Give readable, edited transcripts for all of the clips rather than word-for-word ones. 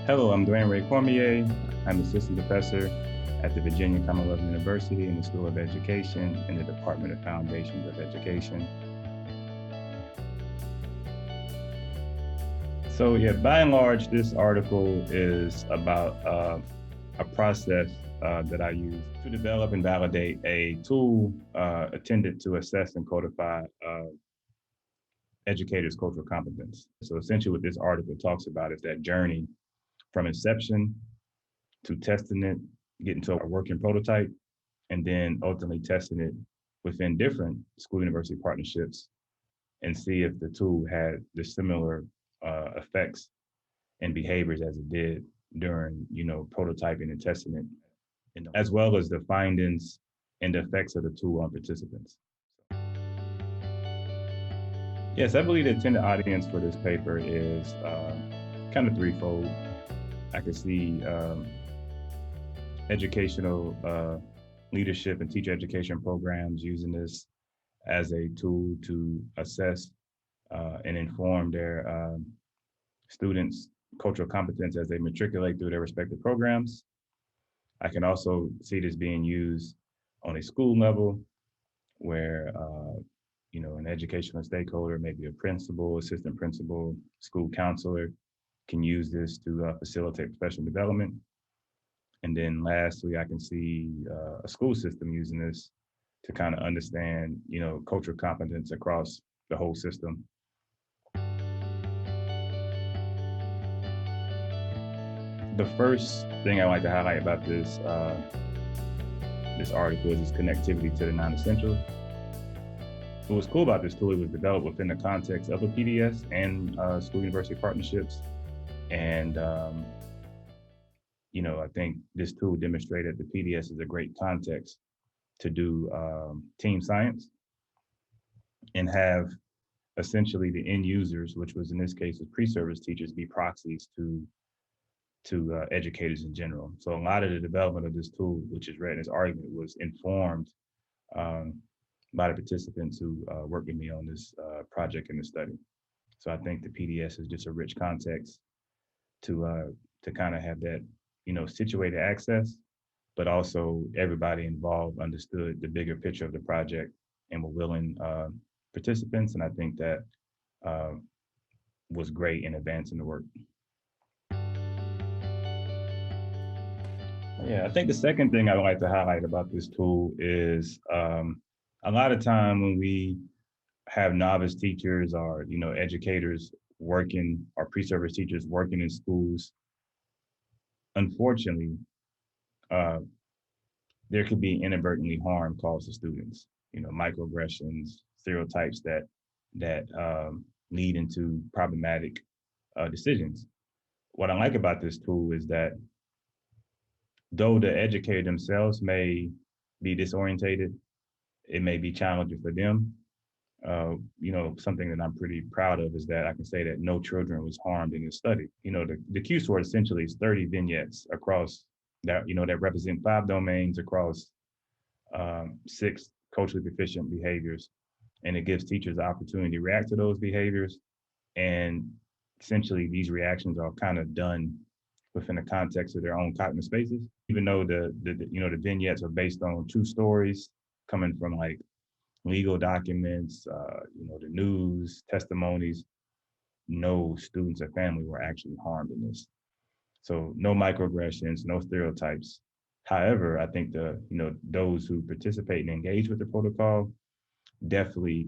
Hello, I'm Dwayne Ray Cormier. I'm assistant professor at the Virginia Commonwealth University in the School of Education in the Department of Foundations of Education. So yeah, by and large, this article is about a process that I use to develop and validate a tool intended to assess and codify educators' cultural competence. So essentially what this article talks about is that journey from inception to testing it, getting to a working prototype, and then ultimately testing it within different school-university partnerships and see if the tool had the similar effects and behaviors as it did during, prototyping and testing it, as well as the findings and the effects of the tool on participants. Yes, I believe the intended audience for this paper is kind of threefold. I could see educational leadership and teacher education programs using this as a tool to assess and inform their students' cultural competence as they matriculate through their respective programs. I can also see this being used on a school level where an educational stakeholder, maybe a principal, assistant principal, school counselor, can use this to facilitate professional development. And then lastly, I can see a school system using this to kind of understand, cultural competence across the whole system. The first thing I like to highlight about this article is its connectivity to the non-essentials. What was cool about this tool, it was developed within the context of a PDS and school-university partnerships. And I think this tool demonstrated the PDS is a great context to do team science and have essentially the end users, which was in this case pre-service teachers, be proxies to educators in general. So a lot of the development of this tool, which is read in this argument, was informed by the participants who worked with me on this project and the study. So I think the PDS is just a rich context to kind of have that, situated access, but also everybody involved understood the bigger picture of the project and were willing participants. And I think that was great in advancing the work. Yeah, I think the second thing I would like to highlight about this tool is a lot of time when we have novice teachers or, educators working or pre-service teachers working in schools, unfortunately, there could be inadvertently harm caused to students, microaggressions, stereotypes that lead into problematic decisions. What I like about this tool is that though the educator themselves may be disorientated, it may be challenging for them. Something that I'm pretty proud of is that I can say that no children was harmed in this study. The Q score essentially is 30 vignettes across that, that represent 5 domains across 6 culturally proficient behaviors. And it gives teachers the opportunity to react to those behaviors. And essentially these reactions are kind of done within the context of their own cognitive spaces, even though the vignettes are based on true stories coming from like legal documents, the news, testimonies. No students or family were actually harmed in this. So no microaggressions, no stereotypes. However, I think those who participate and engage with the protocol definitely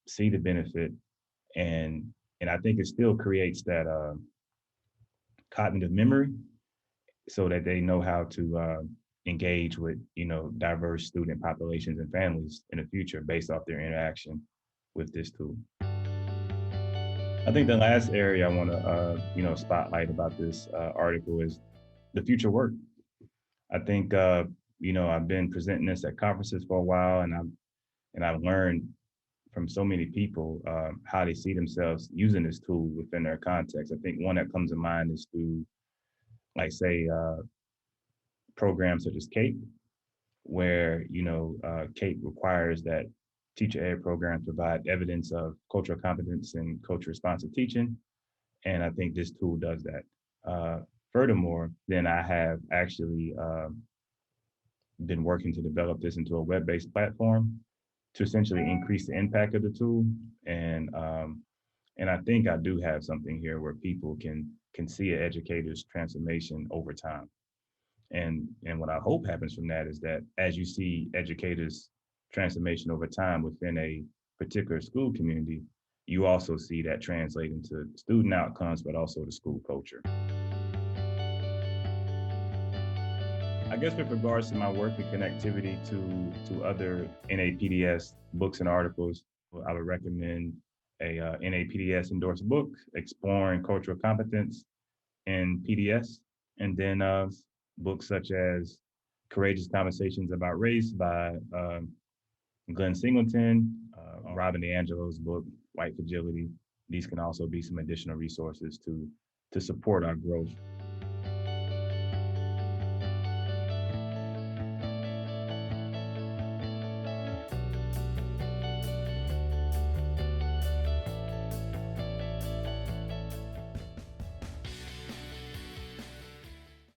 see the benefit, and I think it still creates that cognitive memory so that they know how to engage with diverse student populations and families in the future based off their interaction with this tool. I think the last area I want to spotlight about this article is the future work. I think I've been presenting this at conferences for a while, and I've learned from so many people how they see themselves using this tool within their context. I think one that comes to mind is through, like, say, programs such as CAPE, where CAPE requires that teacher ed programs provide evidence of cultural competence and culture responsive teaching, and I think this tool does that. Furthermore, then I have actually been working to develop this into a web-based platform to essentially increase the impact of the tool. And and I think I do have something here where people can see an educator's transformation over time. And what I hope happens from that is that as you see educators' transformation over time within a particular school community, you also see that translate into student outcomes, but also the school culture. I guess with regards to my work and connectivity to other NAPDS books and articles, I would recommend a NAPDS endorsed book exploring cultural competence in PDS, and then books such as Courageous Conversations About Race by Glenn Singleton, Robin DiAngelo's book White Fragility. These can also be some additional resources to support our growth